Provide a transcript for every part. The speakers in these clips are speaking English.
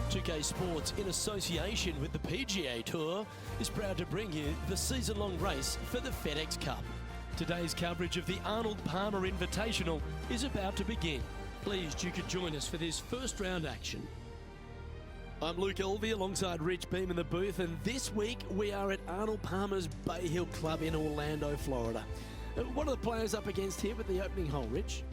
2K Sports, in association with the PGA Tour, is proud to bring you the season-long race for the FedEx Cup. Today's coverage of the Arnold Palmer Invitational is about to begin. Pleased you could join us for this first round action. I'm Luke Elvey alongside Rich Beam in the booth, and this week we are at Arnold Palmer's Bay Hill Club in Orlando, Florida. What are the players up against here with the opening hole, Rich?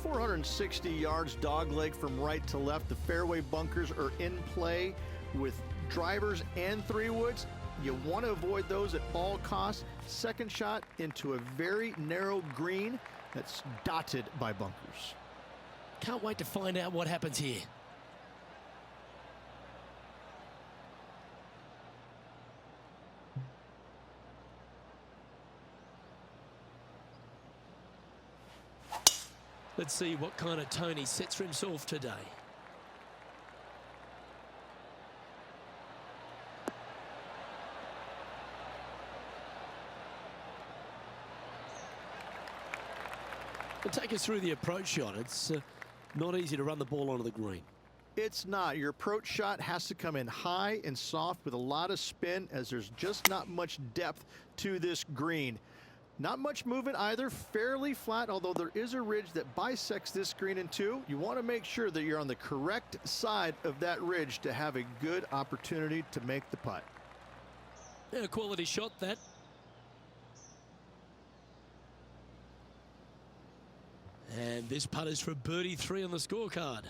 460 yards dogleg from right to left. The fairway bunkers are in play with drivers and 3-woods. You want to avoid those at all costs. Second shot into a very narrow green that's dotted by bunkers. Can't wait to find out what happens here. Let's see what kind of tone he sets for himself today. But take us through the approach shot. It's not easy to run the ball onto the green. It's not. Your approach shot has to come in high and soft with a lot of spin, as there's just not much depth to this green. Not much movement either, fairly flat, although there is a ridge that bisects this green in two. You want to make sure that you're on the correct side of that ridge to have a good opportunity to make the putt. Yeah, quality shot that. And this putt is for birdie 3 on the scorecard.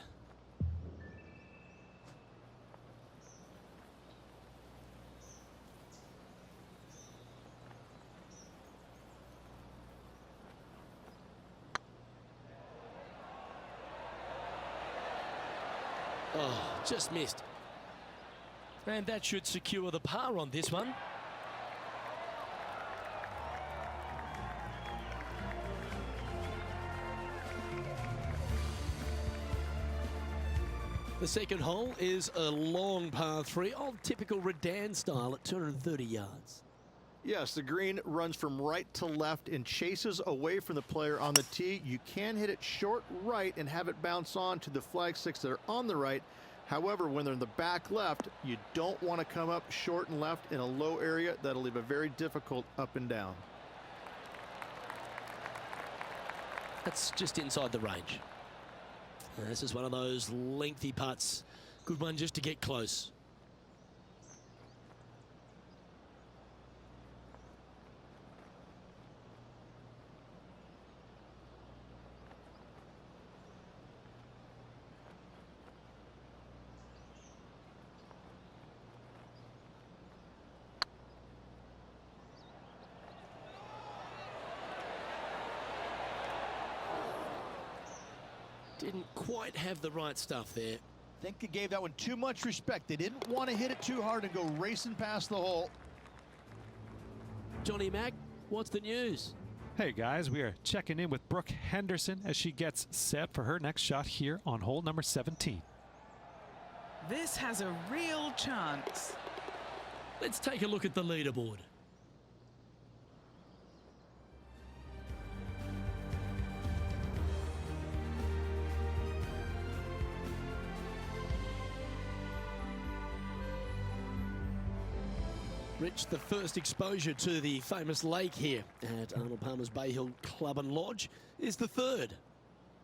Oh, just missed. And that should secure the par on this one. The second hole is a long par 3 of typical Redan style at 230 yards. Yes, the green runs from right to left and chases away from the player on the tee. You can hit it short right and have it bounce on to the flag sticks that are on the right. However, when they're in the back left, you don't want to come up short and left in a low area. That'll leave a very difficult up and down. That's just inside the range. This is one of those lengthy putts. Good one just to get close. Didn't quite have the right stuff there. I think he gave that one too much respect. They didn't want to hit it too hard and go racing past the hole. Johnny Mack, what's the news? Hey guys, we are checking in with Brooke Henderson as she gets set for her next shot here on hole number 17. This has a real chance. Let's take a look at the leaderboard. Rich, the first exposure to the famous lake here at Arnold Palmer's Bay Hill Club and Lodge is the third.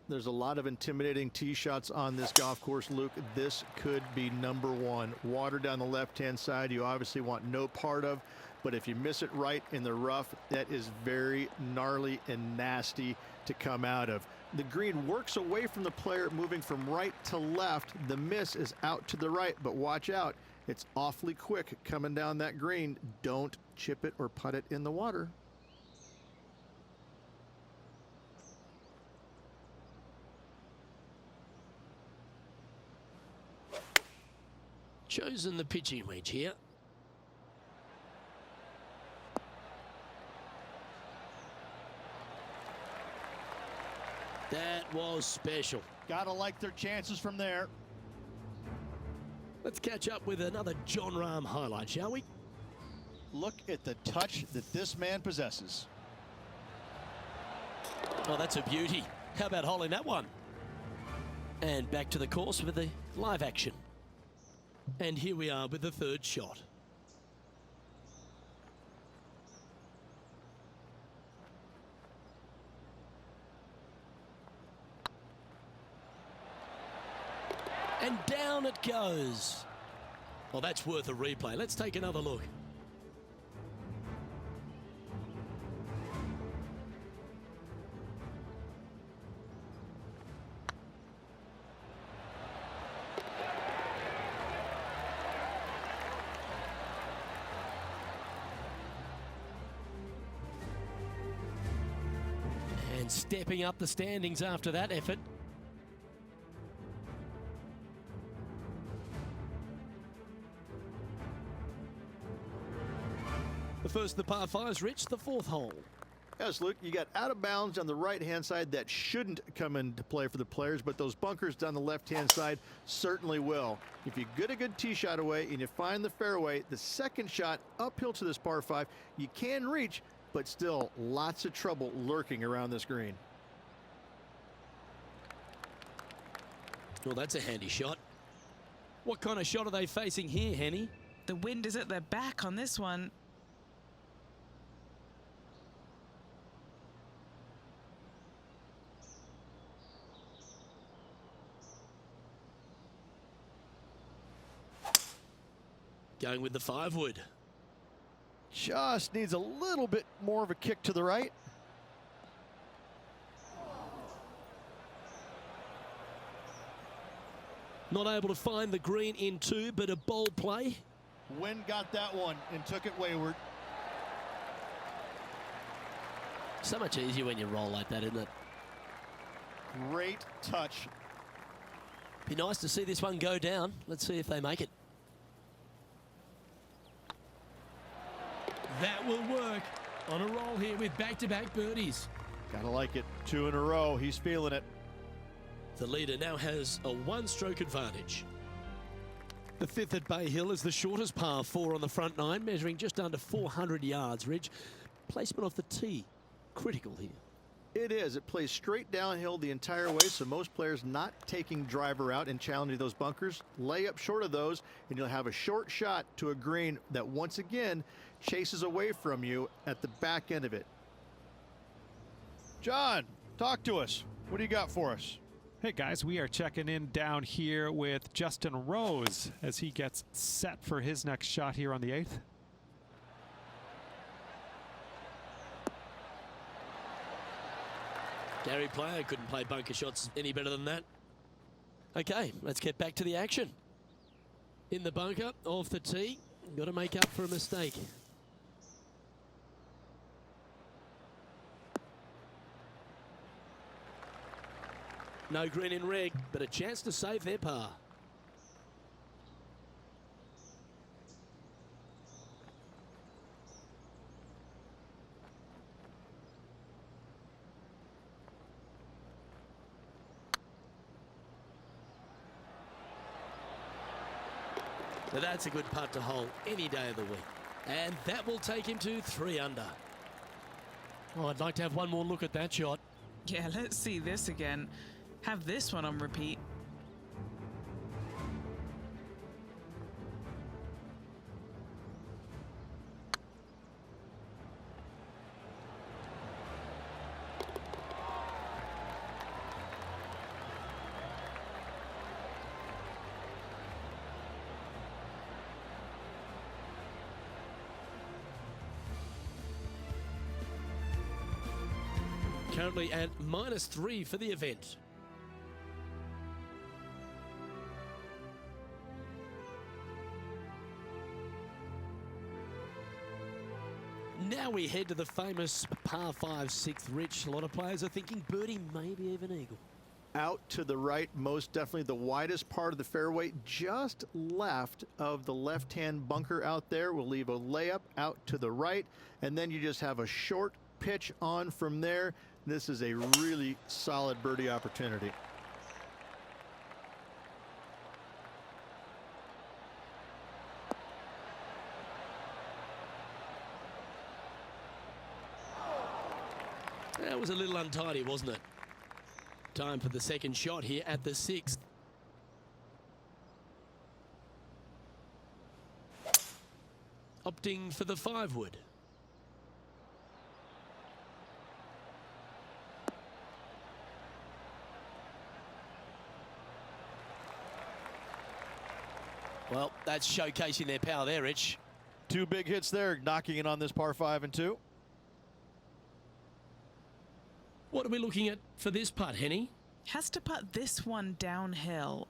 There's a lot of intimidating tee shots on this golf course, Luke. This could be number one. Water down the left-hand side, you obviously want no part of, but if you miss it right in the rough, that is very gnarly and nasty to come out of. The green works away from the player, moving from right to left. The miss is out to the right, but watch out. It's awfully quick coming down that green. Don't chip it or putt it in the water. Chosen the pitching wedge here. That was special. Gotta like their chances from there. Let's catch up with another John Rahm highlight, shall we? Look at the touch that this man possesses. Oh, that's a beauty. How about holding that one? And back to the course with the live action. And here we are with the third shot. And down it goes. Well, that's worth a replay. Let's take another look. And stepping up the standings after that effort. The first of the par fives reached the fourth hole. Yes, Luke, you got out of bounds on the right-hand side that shouldn't come into play for the players, but those bunkers down the left-hand side certainly will. If you get a good tee shot away and you find the fairway, the second shot uphill to this par 5, you can reach, but still lots of trouble lurking around this green. Well, that's a handy shot. What kind of shot are they facing here, Henny? The wind is at their back on this one. Going with the 5-wood. Just needs a little bit more of a kick to the right. Not able to find the green in 2, but a bold play. Wind got that one and took it wayward. So much easier when you roll like that, isn't it? Great touch. Be nice to see this one go down. Let's see if they make it. That will work. On a roll here with back-to-back birdies. Gotta like it. 2 in a row. He's feeling it. The leader now has a 1-stroke advantage. The 5th at Bay Hill is the shortest par 4 on the front 9, measuring just under 400 yards. Ridge, placement off the tee, critical here. It is. It plays straight downhill the entire way, so most players not taking driver out and challenging those bunkers. Lay up short of those, and you'll have a short shot to a green that once again chases away from you at the back end of it. John, talk to us. What do you got for us? Hey guys, we are checking in down here with Justin Rose as he gets set for his next shot here on the 8th. Gary Player couldn't play bunker shots any better than that. Okay, let's get back to the action. In the bunker, off the tee. Got to make up for a mistake. No green in red, but a chance to save their par. Now that's a good putt to hole any day of the week. And that will take him to 3 under. Oh, I'd like to have one more look at that shot. Yeah, let's see this again. Have this one on repeat. Currently at -3 for the event. Now we head to the famous par 5 6th. Rich, a lot of players are thinking birdie, maybe even eagle. Out to the right, most definitely the widest part of the fairway, just left of the left-hand bunker out there. We'll leave a layup out to the right, and then you just have a short pitch on from there. This is a really solid birdie opportunity. That was a little untidy, wasn't it? Time for the second shot here at the 6th. opting for the 5-wood. Well, that's showcasing their power there, Rich. 2 big hits there, knocking in on this par 5 and 2. What are we looking at for this putt, Henny? Has to putt this one downhill.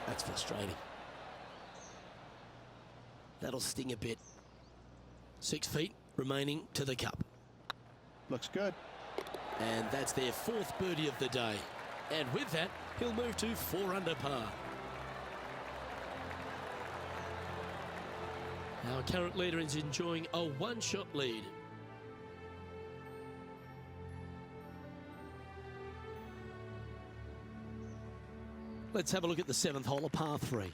That's frustrating. That'll sting a bit. 6 feet remaining to the cup. Looks good. And that's their 4th birdie of the day. And with that, he'll move to 4 under par. Our current leader is enjoying a 1-shot lead. Let's have a look at the 7th hole, a par 3.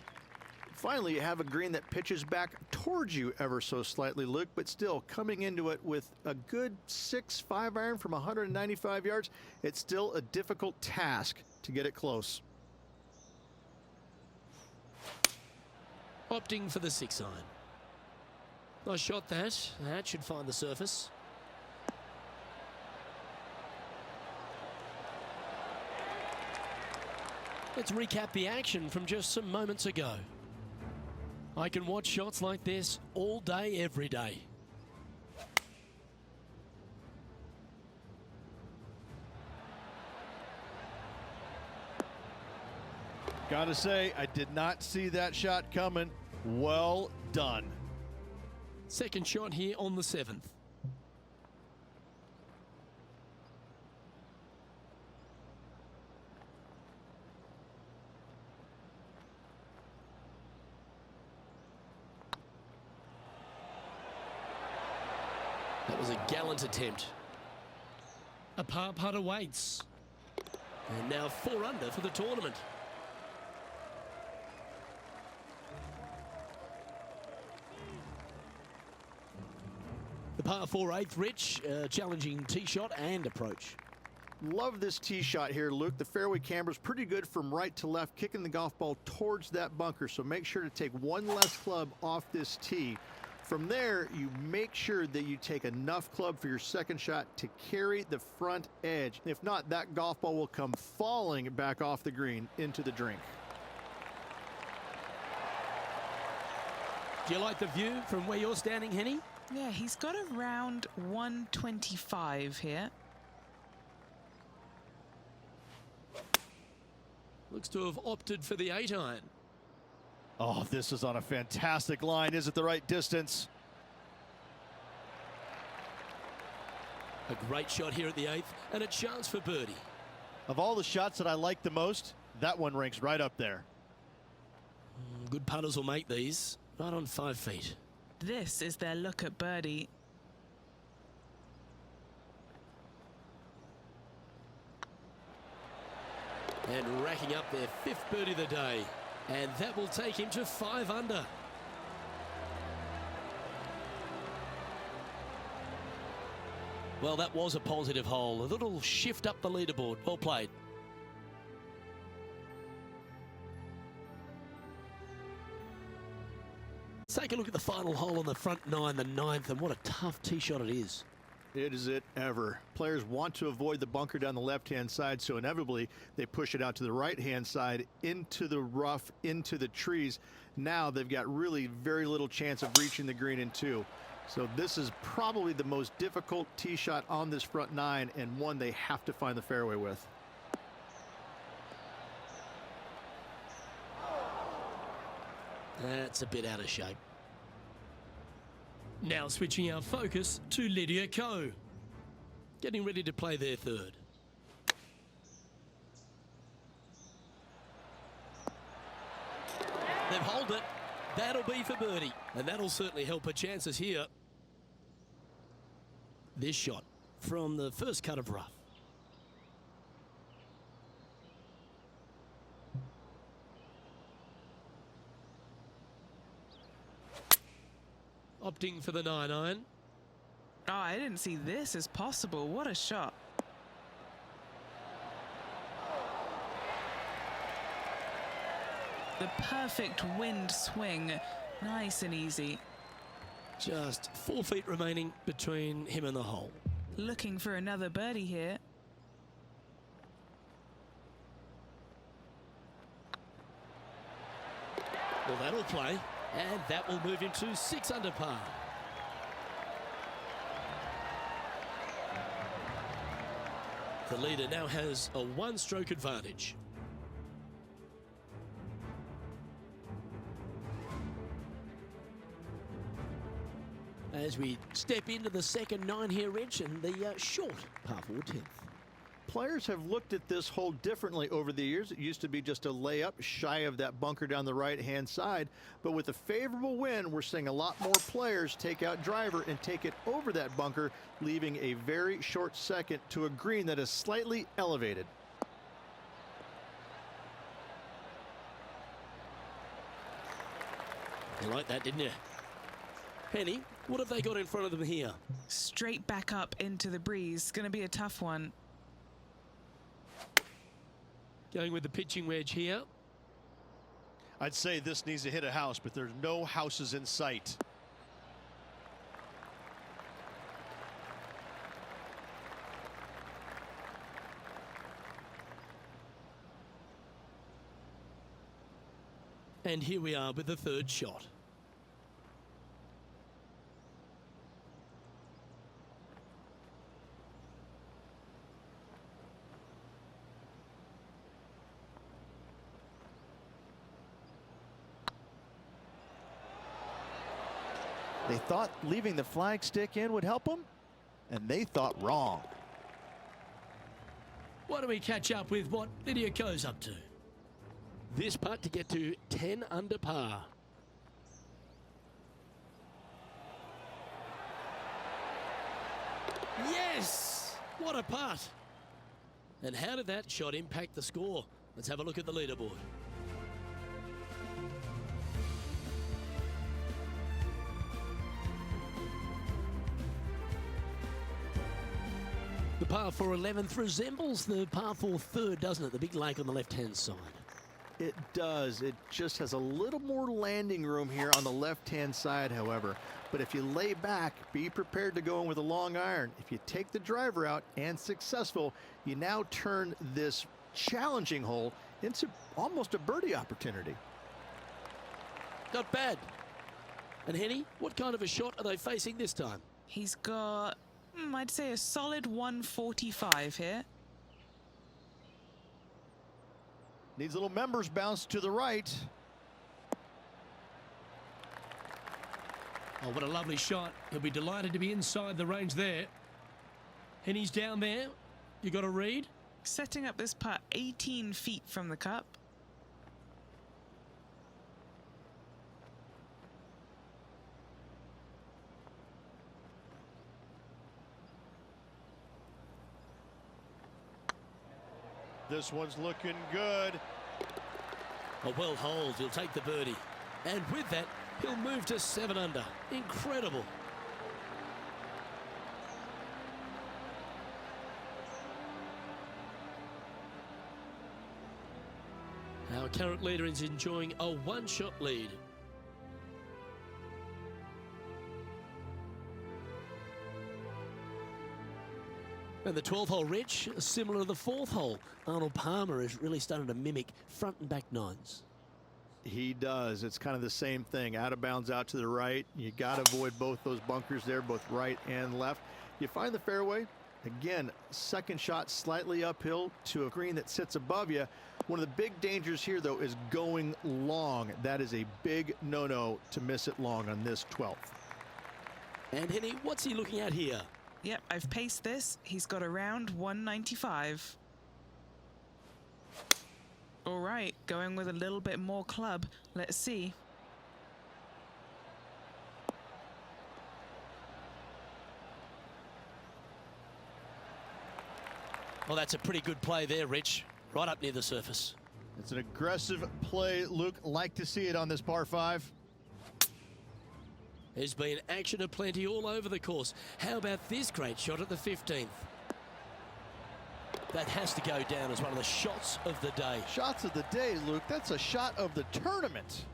Finally, you have a green that pitches back towards you ever so slightly, Luke, but still coming into it with a good 6-5 iron from 195 yards. It's still a difficult task to get it close. Opting for the 6 iron. Nice shot that. That should find the surface. Let's recap the action from just some moments ago. I can watch shots like this all day, every day. Gotta say, I did not see that shot coming. Well done. Second shot here on the 7th. That was a gallant attempt. A par putt awaits. And now 4 under for the tournament. The par 4 8th, Rich, challenging tee shot and approach. Love this tee shot here, Luke. The fairway camber's pretty good from right to left, kicking the golf ball towards that bunker. So make sure to take one less club off this tee. From there, you make sure that you take enough club for your second shot to carry the front edge. If not, that golf ball will come falling back off the green into the drink. Do you like the view from where you're standing, Henny? Yeah, he's got around 125 here. Looks to have opted for the 8 iron. Oh, this is on a fantastic line. Is it the right distance? A great shot here at the 8th and a chance for birdie. Of all the shots that I like the most, that one ranks right up there. Good putters will make these. Right on 5 feet. This is their look at birdie. And racking up their 5th birdie of the day. And that will take him to 5 under. Well, that was a positive hole. A little shift up the leaderboard. Well played. Let's take a look at the final hole on the front 9, the 9th, and what a tough tee shot it is. It is it ever. Players want to avoid the bunker down the left-hand side, so inevitably they push it out to the right-hand side, into the rough, into the trees. Now they've got really very little chance of reaching the green in 2. So this is probably the most difficult tee shot on this front 9, and one they have to find the fairway with. That's a bit out of shape. Now switching our focus to Lydia Ko. Getting ready to play their 3rd. They've holed it. That'll be for birdie. And that'll certainly help her chances here. This shot from the first cut of rough. opting for the 9-iron. Oh, I didn't see this as possible. What a shot. The perfect wind swing. Nice and easy. Just 4 feet remaining between him and the hole. Looking for another birdie here. Well, that'll play, and that will move him to 6 under par. The leader now has a 1-stroke advantage. As we step into the second 9 here, Rich, and the short par 4 10th. Players have looked at this hole differently over the years. It used to be just a layup shy of that bunker down the right-hand side. But with a favorable wind, we're seeing a lot more players take out driver and take it over that bunker, leaving a very short second to a green that is slightly elevated. You like that, didn't you? Penny, what have they got in front of them here? Straight back up into the breeze. Going to be a tough one. Going with the pitching wedge here. I'd say this needs to hit a house, but there's no houses in sight. And here we are with the 3rd shot. They thought leaving the flag stick in would help them, and they thought wrong. Why don't we catch up with what Lydia Ko's up to? This putt to get to 10 under par. Yes! What a putt! And how did that shot impact the score? Let's have a look at the leaderboard. The par 4 11th resembles the par 4 3rd, doesn't it? The big lake on the left-hand side. It does. It just has a little more landing room here on the left-hand side, however. But if you lay back, be prepared to go in with a long iron. If you take the driver out and successful, you now turn this challenging hole into almost a birdie opportunity. Not bad. And Henny, what kind of a shot are they facing this time? He's got, I'd say, a solid 145 here. Needs a little members bounce to the right. Oh, what a lovely shot. He'll be delighted to be inside the range there. Henny's down there. You got a read? Setting up this putt 18 feet from the cup. This one's looking good. A well holed. He'll take the birdie. And with that, he'll move to 7 under. Incredible. Our current leader is enjoying a 1-shot lead. And the 12th hole, Rich, similar to the 4th hole. Arnold Palmer is really starting to mimic front and back 9s. He does. It's kind of the same thing. Out of bounds out to the right. You got to avoid both those bunkers there, both right and left. You find the fairway. Again, second shot slightly uphill to a green that sits above you. One of the big dangers here, though, is going long. That is a big no-no to miss it long on this 12th. And Henny, what's he looking at here? Yep, I've paced this. He's got around 195. All right, going with a little bit more club. Let's see. Well, that's a pretty good play there, Rich. Right up near the surface. It's an aggressive play, Luke. Like to see it on this par 5. There's been action aplenty all over the course. How about this great shot at the 15th? That has to go down as one of the shots of the day. Shots of the day, Luke. That's a shot of the tournament.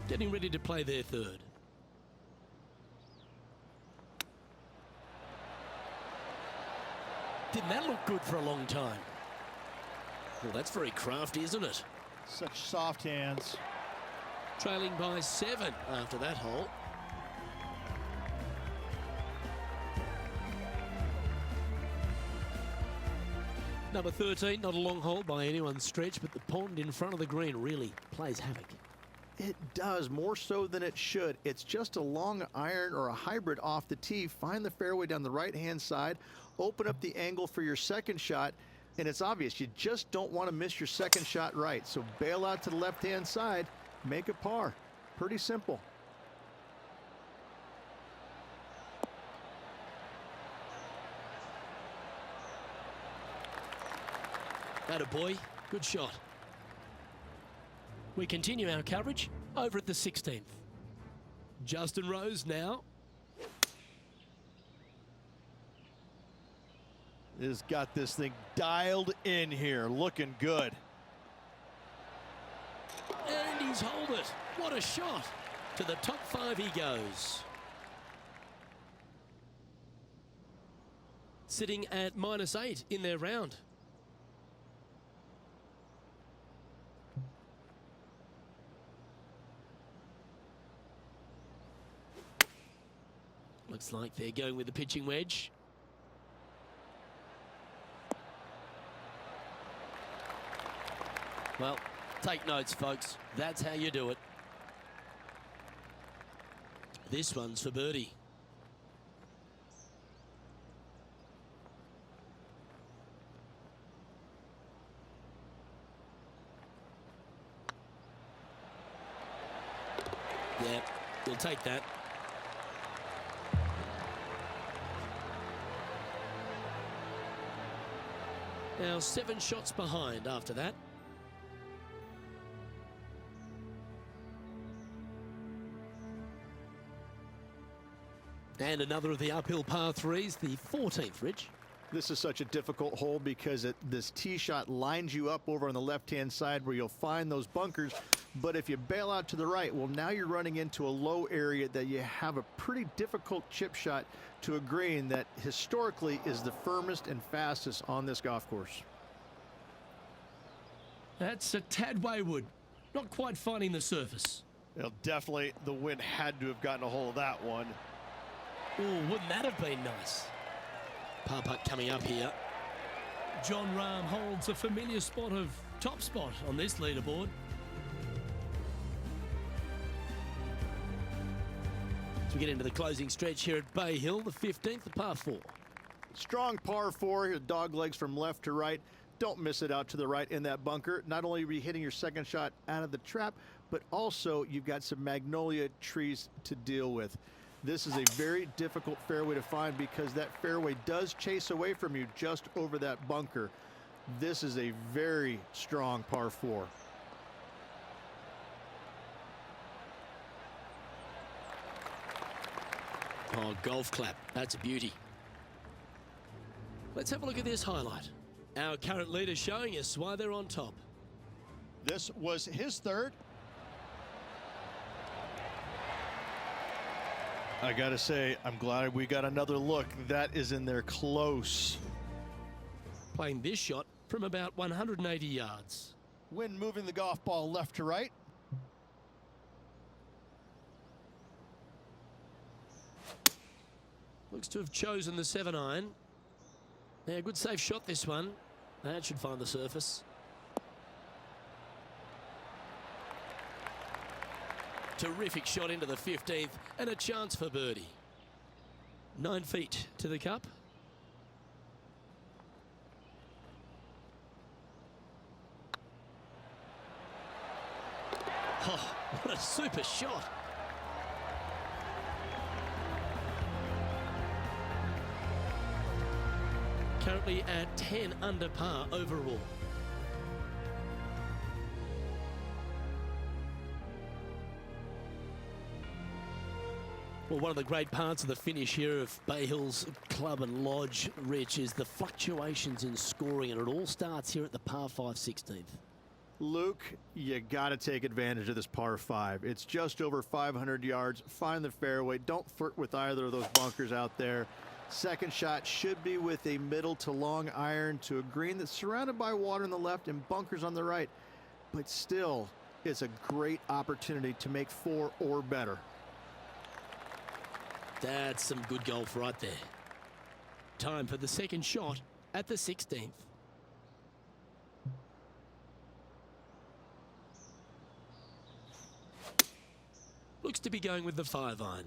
Getting ready to play their third. Didn't that look good for a long time? Well, that's very crafty, isn't it? Such soft hands. Trailing by 7 after that hole. Number 13, not a long hole by anyone's stretch, but the pond in front of the green really plays havoc. It does, more so than it should. It's just a long iron or a hybrid off the tee. Find the fairway down the right-hand side, open up the angle for your second shot, and it's obvious you just don't want to miss your second shot right. So bail out to the left-hand side, make a par. Pretty simple. Atta boy, good shot. We continue our coverage over at the 16th. Justin Rose now. Has got this thing dialed in here, looking good. And he's holed it. What a shot. To the top 5 he goes. Sitting at -8 in their round. Looks like they're going with the pitching wedge. Well, take notes, folks. That's how you do it. This one's for birdie. Yeah, we'll take that. Now 7 shots behind after that. And another of the uphill par 3s, the 14th, Rich. This is such a difficult hole because this tee shot lines you up over on the left-hand side where you'll find those bunkers. But if you bail out to the right, well, now you're running into a low area that you have a pretty difficult chip shot to a green that historically is the firmest and fastest on this golf course. That's a tad wayward. Not quite finding the surface. Well, definitely the wind had to have gotten a hold of that one. Oh, wouldn't that have been nice? Par putt coming up here. John Rahm holds a familiar spot of top spot on this leaderboard. As we get into the closing stretch here at Bay Hill, the 15th, the par 4. Strong par 4 here, dog legs from left to right. Don't miss it out to the right in that bunker. Not only are you hitting your second shot out of the trap, but also you've got some magnolia trees to deal with. This is a very difficult fairway to find because that fairway does chase away from you just over that bunker. This is a very strong par 4. Oh, golf clap. That's a beauty. Let's have a look at this highlight. Our current leader showing us why they're on top. This was his third. I gotta say, I'm glad we got another look. That is in there close. Playing this shot from about 180 yards. Wind moving the golf ball left to right. Looks to have chosen the 7-iron. Yeah, good safe shot this one. That should find the surface. Terrific shot into the 15th and a chance for birdie. 9 feet to the cup. Oh, what a super shot. Currently at 10 under par overall. Well, one of the great parts of the finish here of Bay Hills Club and Lodge, Rich, is the fluctuations in scoring, and it all starts here at the par 5 16th. Luke, you got to take advantage of this par 5. It's just over 500 yards. Find the fairway. Don't flirt with either of those bunkers out there. Second shot should be with a middle to long iron to a green that's surrounded by water on the left and bunkers on the right. But still, it's a great opportunity to make 4 or better. That's some good golf right there. Time for the second shot at the 16th. Looks to be going with the 5-iron.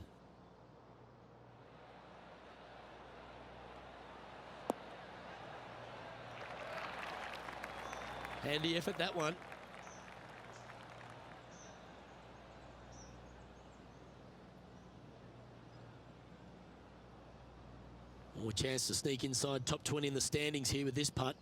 Handy effort, that one. More chance to sneak inside top 20 in the standings here with this putt.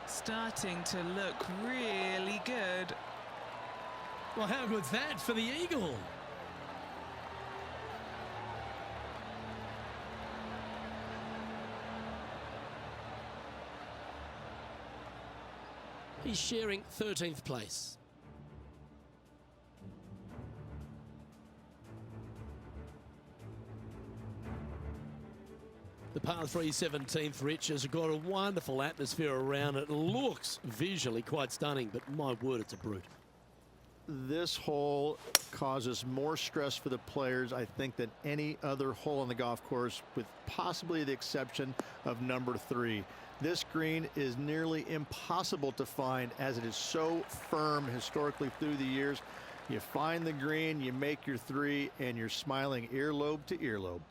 Starting to look really good. Well, how good's that for the eagle? He's sharing 13th place. The par 3 17th, Rich, has got a wonderful atmosphere around it. Looks visually quite stunning, but my word, it's a brute. This hole causes more stress for the players, I think, than any other hole on the golf course, with possibly the exception of number 3. This green is nearly impossible to find as it is so firm historically through the years. You find the green, you make your 3, and you're smiling earlobe to earlobe.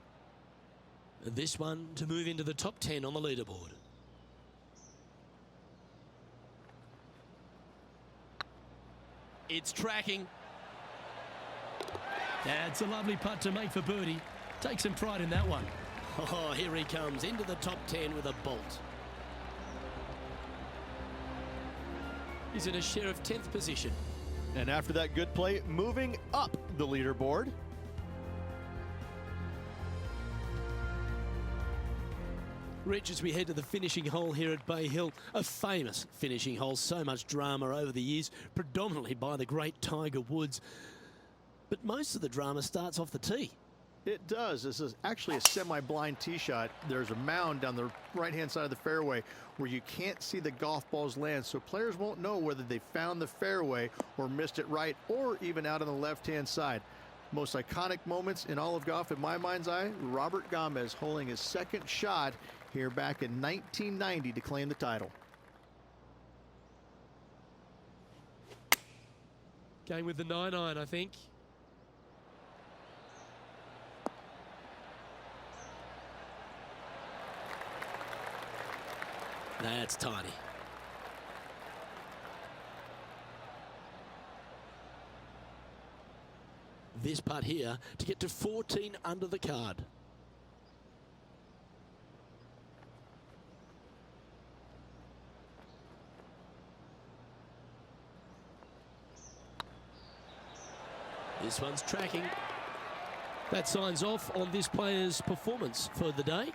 This one to move into the top 10 on the leaderboard. It's tracking. That's a lovely putt to make for birdie. Take some pride in that one. Oh, here he comes into the top 10 with a bolt. He's in a share of 10th position. And after that good play, moving up the leaderboard. Rich, as we head to the finishing hole here at Bay Hill, a famous finishing hole, so much drama over the years, predominantly by the great Tiger Woods. But most of the drama starts off the tee. It does. This is actually a semi-blind tee shot. There's a mound down the right-hand side of the fairway where you can't see the golf balls land, so players won't know whether they found the fairway or missed it right or even out on the left-hand side. Most iconic moments in all of golf, in my mind's eye, Robert Gomez holding his second shot here back in 1990 to claim the title. Going with the 9-iron, I think. That's tiny. This putt here to get to 14 under the card. This one's tracking. That signs off on this player's performance for the day.